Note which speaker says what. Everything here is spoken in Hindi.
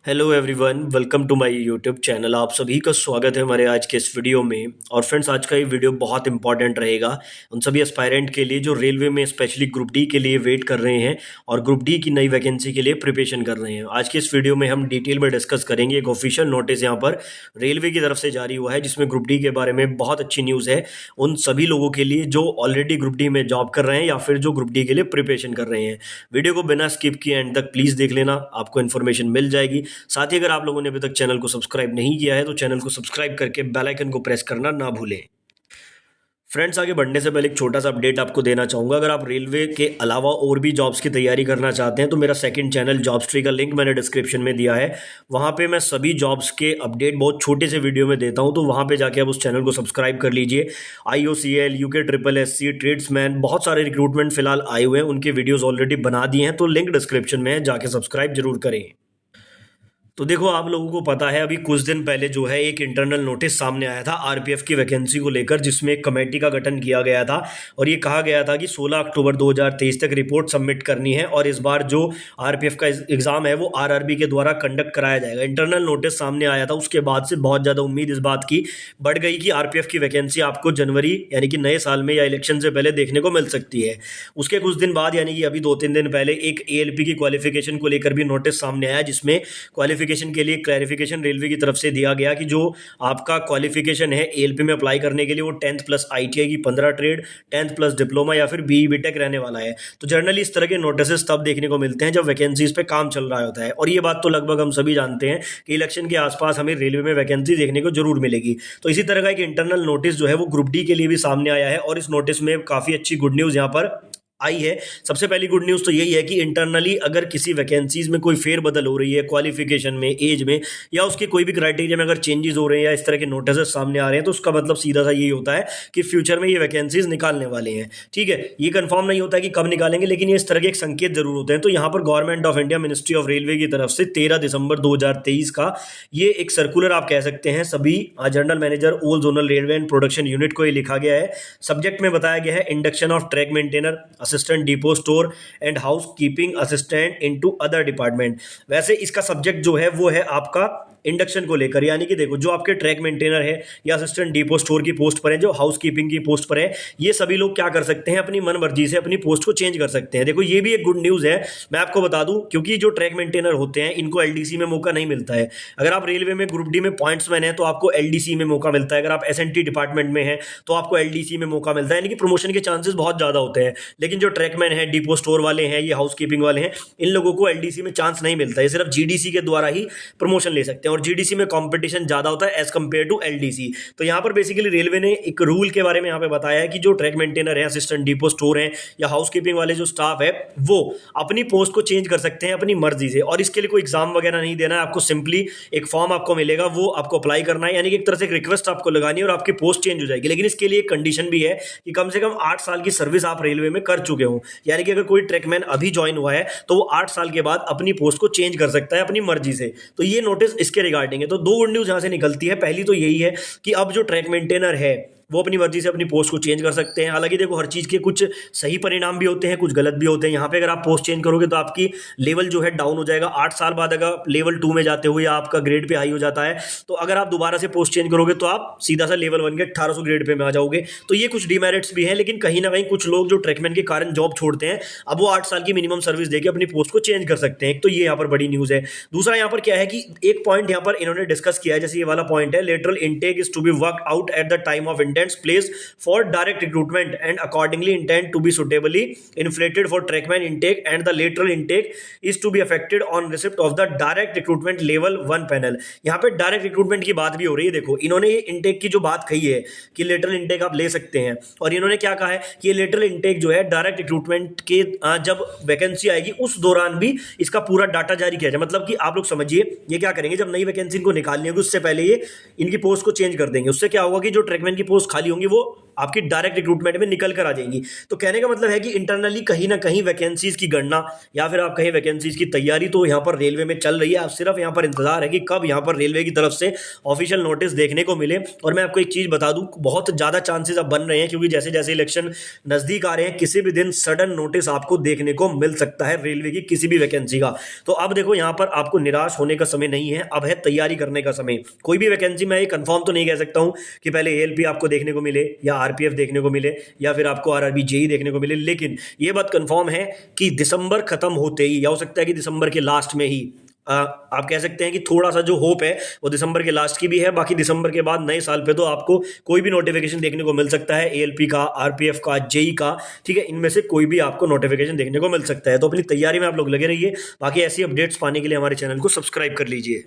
Speaker 1: Hello everyone, welcome to my YouTube channel. आप सभी का स्वागत है हमारे आज के इस वीडियो में। और फ्रेंड्स, आज का ये वीडियो बहुत इंपॉर्टेंट रहेगा उन सभी एस्पायरेंट के लिए जो रेलवे में स्पेशली ग्रुप डी के लिए वेट कर रहे हैं और ग्रुप डी की नई वैकेंसी के लिए प्रिपरेशन कर रहे हैं। आज के इस वीडियो में हम डिटेल में डिस्कस करेंगे। एक ऑफिशियल नोटिस यहाँ पर रेलवे की तरफ से जारी हुआ है जिसमें ग्रुप डी के बारे में बहुत अच्छी न्यूज़ है उन सभी लोगों के लिए जो ऑलरेडी ग्रुप डी में जॉब कर रहे हैं या फिर जो ग्रुप डी के लिए प्रिपरेशन कर रहे हैं। वीडियो को बिना स्किप किए एंड तक प्लीज़ देख लेना, आपको इन्फॉर्मेशन मिल जाएगी। साथ ही अगर आप लोगों ने अभी तक चैनल को सब्सक्राइब नहीं किया है तो चैनल को सब्सक्राइब करके बेल आइकन को प्रेस करना ना भूलें। फ्रेंड्स, आगे बढ़ने से पहले एक छोटा सा अपडेट आपको देना चाहूँगा। अगर आप रेलवे के अलावा और भी जॉब्स की तैयारी करना चाहते हैं तो मेरा सेकंड चैनल जॉब्स ट्री का लिंक मैंने डिस्क्रिप्शन में दिया है। वहाँ पे मैं सभी जॉब्स के अपडेट बहुत छोटे से वीडियो में देता हूँ, तो वहाँ पे जाके आप उस चैनल को सब्सक्राइब कर लीजिए। IOCL, UK SSC, ट्रेड्समैन, बहुत सारे रिक्रूटमेंट फिलहाल आए हुए हैं, उनके वीडियोज़ ऑलरेडी बना दिए हैं, तो लिंक डिस्क्रिप्शन में है, जाके सब्सक्राइब जरूर करें। तो देखो, आप लोगों को पता है अभी कुछ दिन पहले जो है एक इंटरनल नोटिस सामने आया था RPF की वैकेंसी को लेकर, जिसमें एक कमेटी का गठन किया गया था और ये कहा गया था कि 16 अक्टूबर 2023 तक रिपोर्ट सबमिट करनी है और इस बार जो RPF का एग्जाम है वो RRB के द्वारा कंडक्ट कराया जाएगा। इंटरनल नोटिस सामने आया था, उसके बाद से बहुत ज़्यादा उम्मीद इस बात की बढ़ गई कि RPF की वैकेंसी आपको जनवरी यानी कि नए साल में या इलेक्शन से पहले देखने को मिल सकती है। उसके कुछ दिन बाद यानी कि अभी 2-3 दिन पहले एक ALP की क्वालिफिकेशन को लेकर भी नोटिस सामने आया, जिसमें क्वालिफिकेशन के लिए क्लैरिफिकेशन रेलवे की तरफ से दिया गया कि जो आपका क्वालिफिकेशन है ALP में अप्लाई करने के लिए वो 10th प्लस ITI की 15 ट्रेड, 10th प्लस डिप्लोमा या फिर BE BTech रहने वाला है। तो जनरली इस तरह के नोटिस तब देखने को मिलते हैं जब वैकेंसीज पे काम चल रहा होता है, और ये बात तो लगभग हम सभी जानते हैं कि इलेक्शन के आसपास हमें रेलवे में वैकेंसी देखने को जरूर मिलेगी। तो इसी तरह का एक इंटरनल नोटिस जो है वो ग्रुप डी के लिए भी सामने आया है और इस नोटिस में काफ़ी अच्छी गुड न्यूज़ यहाँ पर आई है। सबसे पहली गुड न्यूज़ तो यही है कि इंटरनली अगर किसी वैकेंसीज में कोई फेरबदल हो रही है, क्वालिफिकेशन में, एज में, या उसके कोई भी क्राइटेरिया में अगर चेंजेस हो रहे हैं या इस तरह के नोटिस सामने आ रहे हैं, तो उसका मतलब सीधा सा यही होता है कि फ्यूचर में ये वैकेंसीज निकालने वाले हैं। ठीक है, ये कंफर्म नहीं होता है कि कब निकालेंगे, लेकिन ये इस तरह के एक संकेत जरूर होते हैं। तो यहाँ पर government of India, ministry of railway की तरफ से 13 दिसंबर 2023 का ये एक सर्कुलर आप कह सकते हैं सभी general manager all zonal railway and production unit को ये लिखा गया है। सब्जेक्ट में बताया गया है induction of track maintainer, assistant depot store and house keeping assistant into other department. वैसे इसका सब्जेक्ट जो है वो है आपका इंडक्शन को लेकर, यानी कि देखो, जो आपके ट्रैक मेंटेनर है या असिस्टेंट डिपो स्टोर की पोस्ट पर है, जो हाउस कीपिंग की पोस्ट पर है, ये सभी लोग क्या कर सकते हैं, अपनी मन मर्जी से अपनी पोस्ट को चेंज कर सकते हैं। देखो, ये भी एक गुड न्यूज़ है, मैं आपको बता दूं, क्योंकि जो ट्रैक मेंटेनर होते हैं इनको LDC में मौका नहीं मिलता है। अगर आप रेलवे में ग्रुप डी में पॉइंट्समैन है तो आपको LDC में मौका मिलता है, अगर आप SNT डिपार्टमेंट में है तो आपको LDC में मौका मिलता है, यानी कि प्रमोशन के चांसेस बहुत ज़्यादा होते हैं। लेकिन जो ट्रैकमैन है, डिपो स्टोर वाले हैं, ये हाउस कीपिंग वाले हैं, इन लोगों को LDC में चांस नहीं मिलता है, सिर्फ GDC के द्वारा ही प्रमोशन ले सकते हैं, और GDC में कंपटीशन ज्यादा होता है एज कंपेयर टू LDC। तो यहाँ पर बेसिकली रेलवे ने एक रूल के बारे में यहाँ पे बताया है कि जो ट्रैक मेंटेनर है, असिस्टेंट डिपो स्टोर है या हाउस कीपिंग वाले जो स्टाफ है, वो अपनी पोस्ट को चेंज कर सकते हैं अपनी मर्जी से, और इसके लिए कोई एग्जाम वगैरह नहीं देना है आपको। सिंपली एक फॉर्म आपको मिलेगा, वो आपको अप्लाई करना है, यानी कि एक तरह से एक रिक्वेस्ट आपको लगानी है और आपकी पोस्ट चेंज हो जाएगी। लेकिन इसके लिए एक कंडीशन भी है कि कम से कम 8 साल की सर्विस आप रेलवे में कर चुके हो, यानी कि अगर कोई ट्रैकमैन अभी ज्वाइन हुआ है तो वो 8 साल के बाद अपनी पोस्ट को चेंज कर सकता है अपनी मर्जी से। तो ये नोटिस इसके रिगार्डिंग है। तो दो गुड न्यूज यहां से निकलती है। पहली तो यही है कि अब जो ट्रैक मेंटेनर है वो अपनी मर्जी से अपनी पोस्ट को चेंज कर सकते हैं। हालांकि देखो, हर चीज़ के कुछ सही परिणाम भी होते हैं, कुछ गलत भी होते हैं। यहाँ पे अगर आप पोस्ट चेंज करोगे तो आपकी लेवल जो है डाउन हो जाएगा। 8 साल बाद अगर लेवल 2 में जाते हो या आपका ग्रेड पे हाई हो जाता है, तो अगर आप दोबारा से पोस्ट चेंज करोगे तो आप सीधा सा लेवल 1 के 1800 ग्रेड पे में आ जाओगे। तो ये कुछ डिमेरिट्स भी हैं, लेकिन कहीं ना कहीं कुछ लोग जो ट्रैकमैन के कारण जॉब छोड़ते हैं, अब वो 8 साल की मिनिमम सर्विस देकर अपनी पोस्ट को चेंज कर सकते हैं। तो ये यहाँ पर बड़ी न्यूज़ है। दूसरा यहाँ पर क्या है कि एक पॉइंट यहाँ पर इन्होंने डिस्कस किया है, जैसे ये वाला पॉइंट है, lateral intake is to be work out at the time of intense place for direct recruitment and accordingly intend to be suitably inflated for trackman intake, and the lateral intake is to be affected on receipt of the direct recruitment level 1 panel। यहाँ पे डायरेक्ट रिक्रूटमेंट की बात भी हो रही है। देखो, इन्होंने ये इंटेक की जो बात कही है कि लेटरल इंटेक आप ले सकते हैं, और इन्होंने क्या कहा है कि ये लेटरल इंटेक जो है डायरेक्ट रिक्रूटमेंट के जब वैकेंसी आएगी उस दौरान भी इसका पूरा डाटा जारी किया जाए। मतलब कि आप लोग समझिए, ये क्या करेंगे, जब नई वैकेंसी इनको निकालनी होगी उससे पहले ये इनकी पोस्ट को चेंज कर देंगे। उससे क्या होगा कि जो ट्रैकमैन की पोस्ट खाली होंगी वो आपकी डायरेक्ट रिक्रूटमेंट में निकल कर आ जाएंगी। तो कहने का मतलब है कि इंटरनली कहीं ना कहीं वैकेंसीज की गणना या फिर आप कहीं वैकेंसीज की तैयारी तो यहाँ पर रेलवे में चल रही है। आप सिर्फ यहाँ पर इंतजार है कि कब यहाँ पर रेलवे की तरफ से ऑफिशियल नोटिस देखने को मिले। और मैं आपको एक चीज बता दूं, बहुत ज्यादा चांसेस अब बन रहे हैं, क्योंकि जैसे जैसे इलेक्शन नजदीक आ रहे हैं किसी भी दिन सडन नोटिस आपको देखने को मिल सकता है रेलवे की किसी भी वैकेंसी का। तो अब देखो यहाँ पर आपको निराश होने का समय नहीं है, अब है तैयारी करने का समय। कोई भी वैकेंसी मैं ये कंफर्म तो नहीं कह सकता हूं कि पहले एएलपी आपको देखने को मिले या आरपीएफ देखने को मिले या फिर आपको आरआरबी जेई देखने को मिले, लेकिन ये बात कंफर्म है कि दिसंबर खत्म होते ही, या हो सकता है कि दिसंबर के लास्ट में ही, आप कह सकते हैं कि थोड़ा सा जो होप है वो दिसंबर के लास्ट की भी है। बाकी दिसंबर के बाद नए साल पे तो आपको कोई भी नोटिफिकेशन देखने को मिल सकता है, एएलपी का, आरपीएफ का, जेई का, ठीक है, इनमें से कोई भी आपको नोटिफिकेशन देखने को मिल सकता है। तो अपनी तैयारी में आप लोग लगे रहिए। बाकी ऐसी अपडेट्स पाने के लिए हमारे चैनल को सब्सक्राइब कर लीजिए।